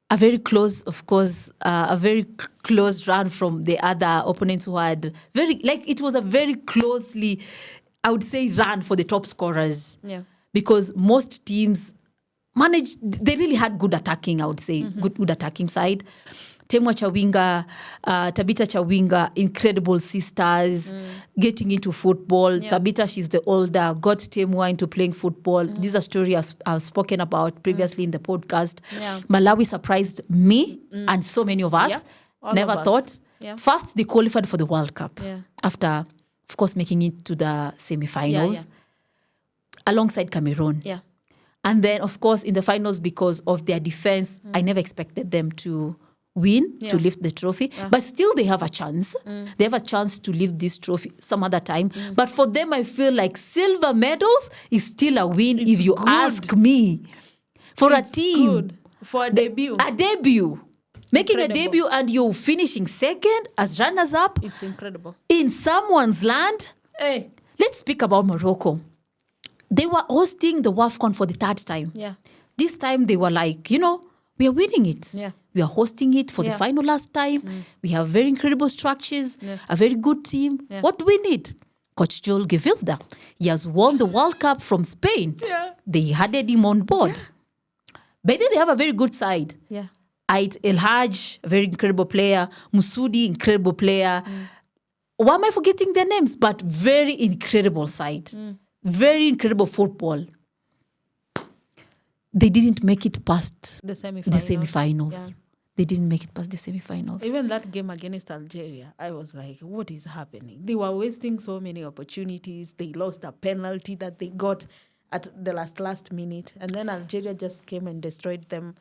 A very close, of course, a very close run from the other opponents who had it was a very closely, I would say, run for the top scorers. Yeah. Because most teams they really had good attacking, I would say, good attacking side. Temwa Chawinga, Tabita Chawinga, incredible sisters, getting into football. Yeah. Tabita, she's the older, got Temwa into playing football. This is a story I've spoken about previously in the podcast. Yeah. Malawi surprised me and so many of us. Yeah. Never thought. Yeah. First, they qualified for the World Cup after, of course, making it to the semi-finals alongside Cameroon. Yeah. And then, of course, in the finals, because of their defense, I never expected them to win, to lift the trophy. But still, they have a chance. They have a chance to lift this trophy some other time. But for them, I feel like silver medals is still a win if you ask me. For a team. Good. For a debut. A debut. Making a debut and you're finishing second as runners-up. It's incredible. In someone's land. Hey. Let's speak about Morocco. They were hosting the WAFCON for the 3rd time. Yeah. This time they were like, we are winning it. Yeah. We are hosting it for the final last time. We have very incredible structures, a very good team. Yeah. What do we need? Coach Joel Gevilda. He has won the World Cup from Spain. Yeah. They added him on board. Yeah. But then they have a very good side. Yeah. Ait El Haj, a very incredible player. Musudi, incredible player. Why am I forgetting their names? But very incredible side. Very incredible football. They didn't make it past the semi-finals. Yeah. They didn't make it past the semi-finals. Even that game against Algeria, I was like, what is happening? They were wasting so many opportunities. They lost a penalty that they got at the last minute. And then Algeria just came and destroyed them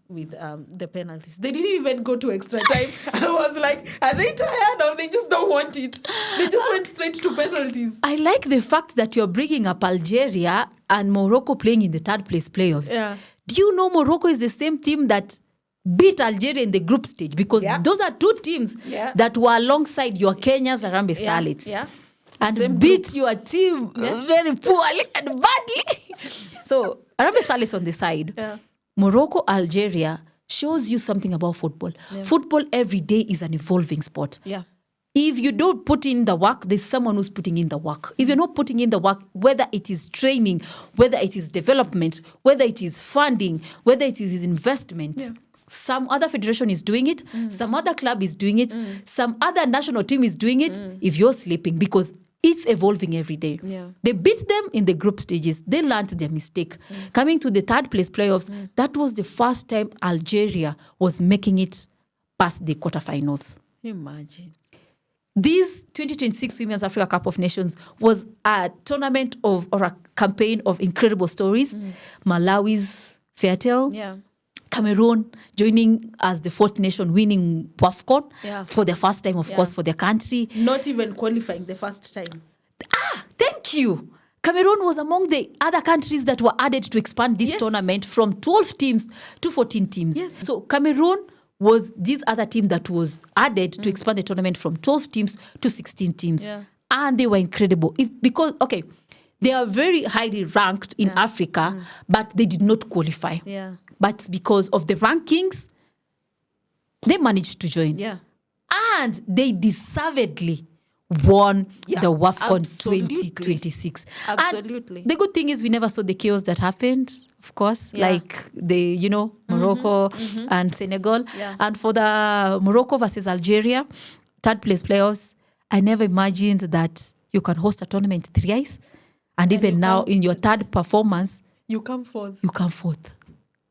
with the penalties. They didn't even go to extra time. I was like, are they tired or they just don't want it? They just went straight to penalties. I like the fact that you're bringing up Algeria and Morocco playing in the third place playoffs. Yeah. Do you know Morocco is the same team that beat Algeria in the group stage? Because those are two teams that were alongside your Kenya's Harambee Starlets. Yeah. And Same beat group. your team very poorly and badly. So Harambee Starlets on the side. Yeah. Morocco, Algeria shows you something about football. Yeah. Football every day is an evolving sport. Yeah. If you don't put in the work, there's someone who's putting in the work. If you're not putting in the work, whether it is training, whether it is development, whether it is funding, whether it is investment, some other federation is doing it, some other club is doing it, some other national team is doing it, if you're sleeping, because it's evolving every day. Yeah. They beat them in the group stages. They learned their mistake. Coming to the third place playoffs, that was the first time Algeria was making it past the quarterfinals. Imagine. This 2026 Women's Africa Cup of Nations was a tournament or a campaign of incredible stories. Malawi's fairy tale. Yeah. Cameroon joining as the fourth nation, winning WAFCON for the first time, of course, for their country. Not even qualifying the first time. Thank you. Cameroon was among the other countries that were added to expand this tournament from 12 teams to 14 teams. Yes. So Cameroon was this other team that was added to expand the tournament from 12 teams to 16 teams. Yeah. And they were incredible. They are very highly ranked in Africa, but they did not qualify. Yeah. But because of the rankings, they managed to join. Yeah. And they deservedly won the WAFCON Absolutely. 2026. Absolutely. And the good thing is we never saw the chaos that happened, of course, like Morocco and Senegal. Yeah. And for the Morocco versus Algeria, third place playoffs, I never imagined that you can host a tournament thrice. And even now, in your third performance, you come forth.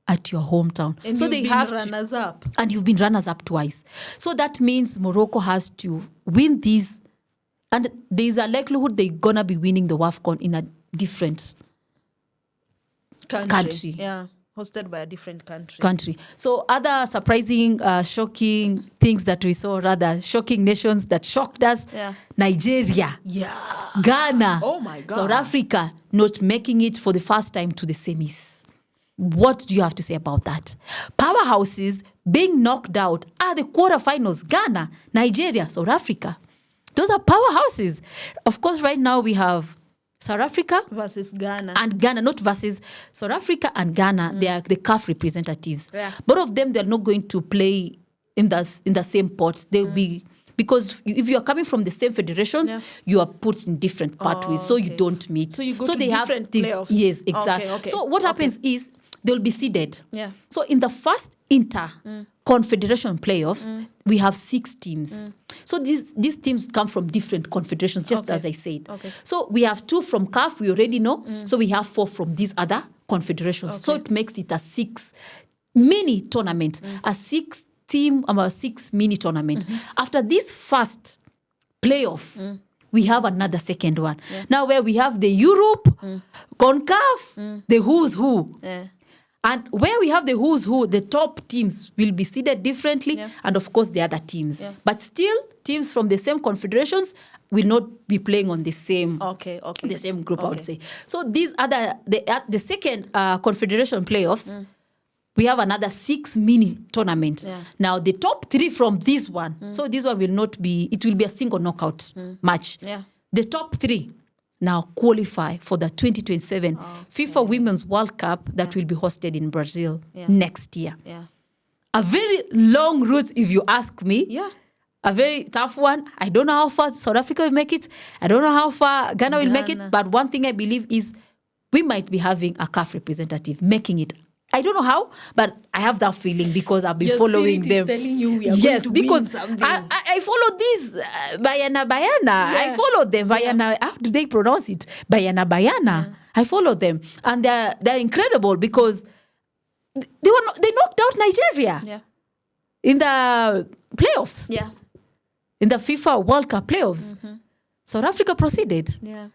At your hometown. And so you've they been have runners-up. And you've been runners-up twice. So that means Morocco has to win these. And there's a likelihood they're going to be winning the WAFCON in a different country. Yeah, hosted by a different country. So other surprising, shocking things that we saw, rather shocking nations that shocked us. Yeah. Nigeria. Yeah. Ghana. Oh my God. South Africa not making it for the first time to the semis. What do you have to say about that? Powerhouses being knocked out are the quarterfinals. Ghana, Nigeria, South Africa. Those are powerhouses. Of course, right now we have South Africa versus Ghana. And Ghana, not versus South Africa and Ghana. They are the CAF representatives. Yeah. Both of them, they're not going to play in the same pot. They'll be... Because if you are coming from the same federations, you are put in different pathways, so you don't meet. So you go to different playoffs. Yes, exactly. Okay. So what happens is they'll be seeded. Yeah. So in the first confederation playoffs, we have 6 teams. So these teams come from different confederations, just as I said. Okay. So we have 2 from CAF, we already know. So we have 4 from these other confederations. So it makes it a 6 mini tournament, a 6 mini tournament. After this first playoff, we have another second one. Yeah. Now where we have the Europe, CONCACAF, the who's who. Yeah. And where we have the who's who, the top teams will be seeded differently, and of course the other teams. Yeah. But still, teams from the same confederations will not be playing on the same the same group, I would say. So these other the second confederation playoffs, we have another 6 mini tournament. Yeah. Now, the top 3 from this one, so this one will not be, it will be a single knockout match. Yeah. The top 3 now qualify for the 2027 FIFA Women's World Cup that will be hosted in Brazil next year. Yeah. A very long route, if you ask me. Yeah. A very tough one. I don't know how far South Africa will make it. I don't know how far Ghana will make it. But one thing I believe is we might be having a CAF representative making it. I don't know how, but I have that feeling because I've been following them. Is telling you we are going to because win something. I follow these Bayana. Yeah. I follow them. Bayana. How do they pronounce it? Bayana. Yeah. I follow them, and they're incredible because they knocked out Nigeria in the playoffs. Yeah, in the FIFA World Cup playoffs. South Africa proceeded. Yeah.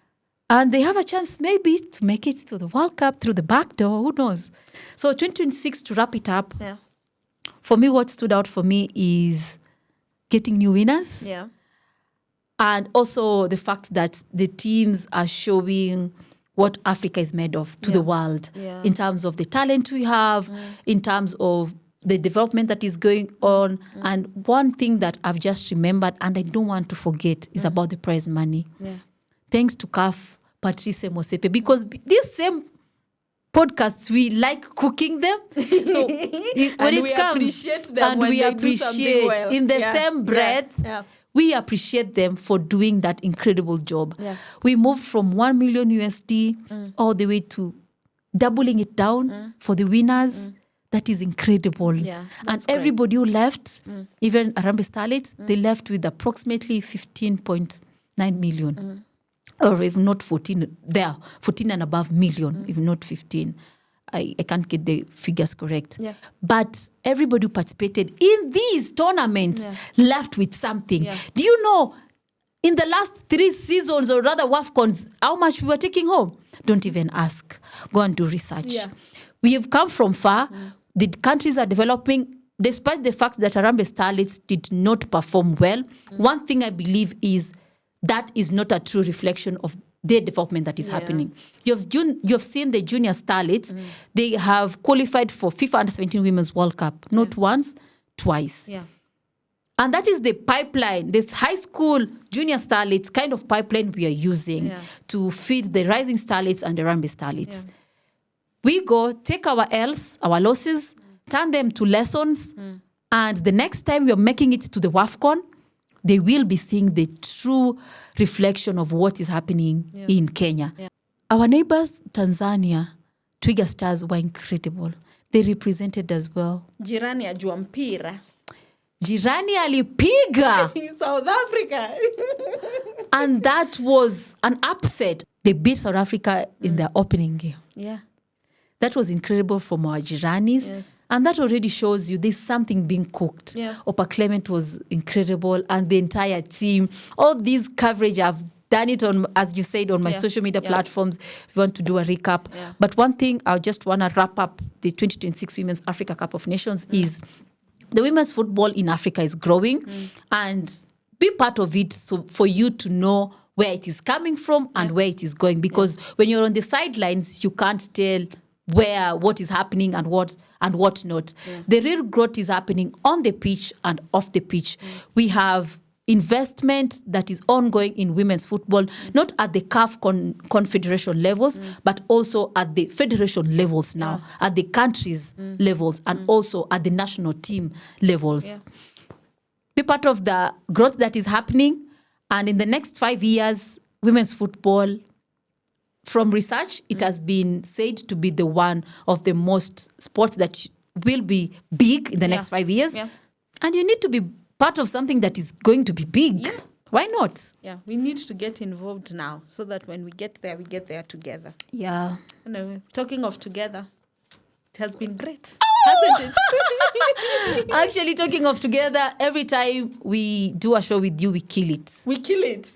And they have a chance maybe to make it to the World Cup through the back door. Who knows? So 2026, to wrap it up, for me, what stood out for me is getting new winners. Yeah. And also the fact that the teams are showing what Africa is made of to the world in terms of the talent we have, in terms of the development that is going on. And one thing that I've just remembered and I don't want to forget is about the prize money. Yeah. Thanks to CAF, Patrice Mosepe, because these same podcasts, we like cooking them. So when it comes, appreciate them and when we they do something appreciate well. in the same breath, we appreciate them for doing that incredible job. Yeah. We moved from 1 million USD all the way to doubling it down for the winners. That is incredible. Yeah, and everybody who left, even Harambee Starlets, they left with approximately 15.9 million. Or if not 14, 14 and above million, if not 15. I can't get the figures correct. Yeah. But everybody who participated in these tournaments left with something. Yeah. Do you know, in the last 3 seasons, or rather WAFCONs, how much we were taking home? Don't even ask. Go and do research. Yeah. We have come from far. The countries are developing, despite the fact that Harambee Starlets did not perform well. One thing I believe is that is not a true reflection of the development that is happening. You have seen the junior starlets. They have qualified for FIFA Under-17 Women's World Cup. Not once, twice. Yeah. And that is the pipeline, this high school junior starlets kind of pipeline we are using to feed the rising starlets and the Harambee starlets. Yeah. We go, take our L's, our losses, turn them to lessons, and the next time we are making it to the WAFCON, they will be seeing the true reflection of what is happening in Kenya. Yeah. Our neighbors, Tanzania, Twiga Stars, were incredible. They represented as well. Jirani ajua mpira. Jirani alipiga. In South Africa. And that was an upset. They beat South Africa in their opening game. Yeah. That was incredible from our Jiranis. Yes. And that already shows you there's something being cooked. Yeah. Opa Clement was incredible, and the entire team. All these coverage, I've done it on, as you said, on my social media platforms. If you want to do a recap. Yeah. But one thing I just want to wrap up the 2026 Women's Africa Cup of Nations is the women's football in Africa is growing, and be part of it so for you to know where it is coming from and where it is going. Because when you're on the sidelines, you can't tell what is happening and what not. Yeah. The real growth is happening on the pitch and off the pitch. We have investment that is ongoing in women's football, not at the CAF confederation levels, but also at the federation levels now, at the countries levels, and also at the national team levels. Yeah. Be part of the growth that is happening, and in the next 5 years, women's football, from research, it has been said to be the one of the most sports that will be big in the next 5 years. Yeah. And you need to be part of something that is going to be big. Yeah. Why not? Yeah, we need to get involved now so that when we get there together. Yeah. Anyway, talking of together, it has been great, hasn't it? Actually, talking of together, every time we do a show with you, we kill it. We kill it.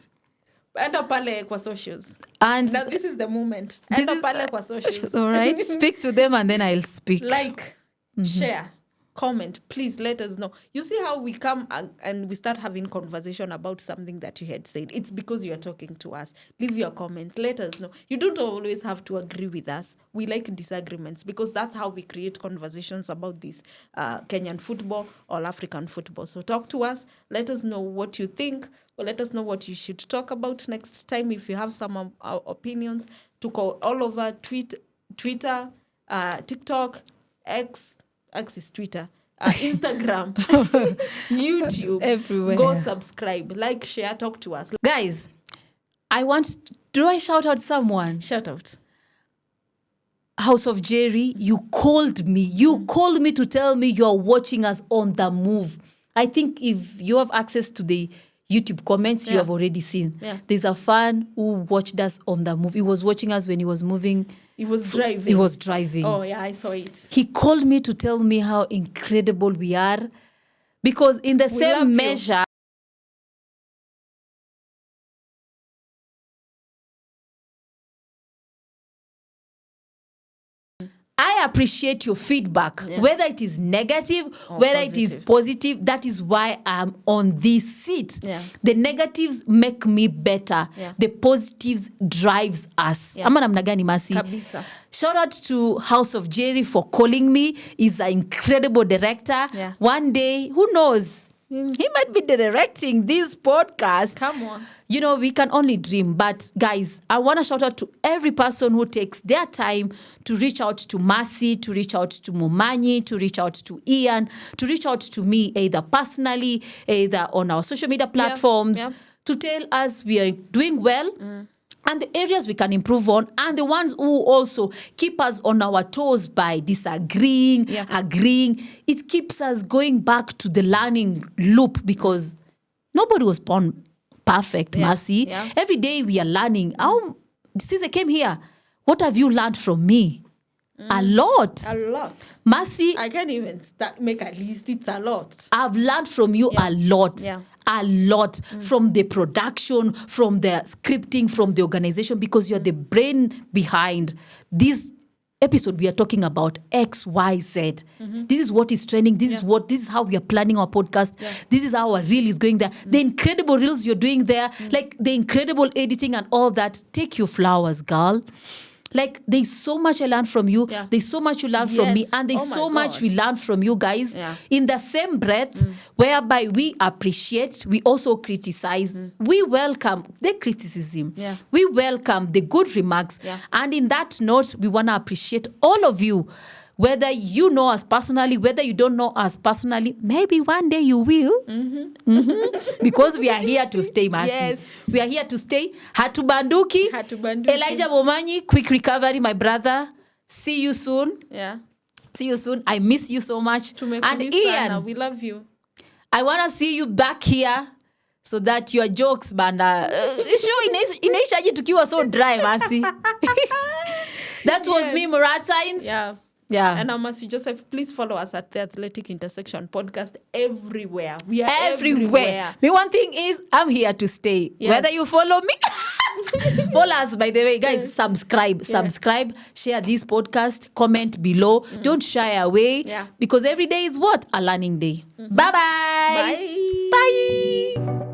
Enda pale kwa socials. And now this is the moment. Enda pale kwa socials. All right. Speak to them and then I'll speak. Like, share, comment. Please let us know. You see how we come and we start having conversation about something that you had said. It's because you are talking to us. Leave your comment. Let us know. You don't always have to agree with us. We like disagreements because that's how we create conversations about this Kenyan football or African football. So talk to us. Let us know what you think. Or let us know what you should talk about next time. If you have some opinions, to call all over Twitter, TikTok, X is Twitter, Instagram, YouTube. Everywhere. Go subscribe, like, share, talk to us. Guys, do I shout out someone? Shout out. House of Jerry, you called me. You called me to tell me you're watching us on the move. I think if you have access to the YouTube comments, you have already seen. Yeah. There's a fan who watched us on the move. He was watching us when he was moving. He was driving. He was driving. Oh, yeah, I saw it. He called me to tell me how incredible we are. Because in the same measure, I appreciate your feedback, whether it is negative, or whether it is positive. That is why I'm on this seat. Yeah. The negatives make me better. Yeah. The positives drives us. Yeah. Ama namna gani, Masi? Kabisa. Shout out to House of Jerry for calling me. He's an incredible director. Yeah. One day, who knows? He might be directing this podcast. Come on. You know, we can only dream. But guys, I want to shout out to every person who takes their time to reach out to Mercy, to reach out to Momanyi, to reach out to Ian, to reach out to me either personally, either on our social media platforms, to tell us we are doing well. And the areas we can improve on, and the ones who also keep us on our toes by disagreeing, agreeing. It keeps us going back to the learning loop, because nobody was born perfect, Mercy. Yeah. Every day we are learning. Since I came here, what have you learned from me? A lot. A lot. Mercy, I can't even make a list. It's a lot. I've learned from you a lot. Yeah. A lot from the production, from the scripting, from the organization, because you're the brain behind this episode. We are talking about X, Y, Z. This is what is trending. This is how we are planning our podcast. This is how our reel is going there. The incredible reels you're doing there, like the incredible editing and all that. Take your flowers, girl. Like, there's so much I learned from you. Yeah. There's so much you learn from me. And there's so much we learn from you guys. Yeah. In the same breath, whereby we appreciate, we also criticize. We welcome the criticism. Yeah. We welcome the good remarks. Yeah. And in that note, we want to appreciate all of you. Whether you know us personally, whether you don't know us personally, maybe one day you will. Because we are here to stay, Mercy. Yes. We are here to stay. Hatubanduki. Elijah Momanyi, quick recovery, my brother. See you soon. Yeah. See you soon. I miss you so much. And Ian, we love you. I want to see you back here so that your jokes, banda. Show inaishaji tukiwa so dry, Mercy. That was me, Murat Times. Yeah. Yeah. And Mercy Joseph, please follow us at the Athletic Intersection Podcast everywhere. We are everywhere. Me, one thing is, I'm here to stay. Yes. Whether you follow me, follow us, by the way. Guys, subscribe, share this podcast, comment below. Don't shy away. Yeah. Because every day is what? A learning day. Bye-bye. Bye. Bye.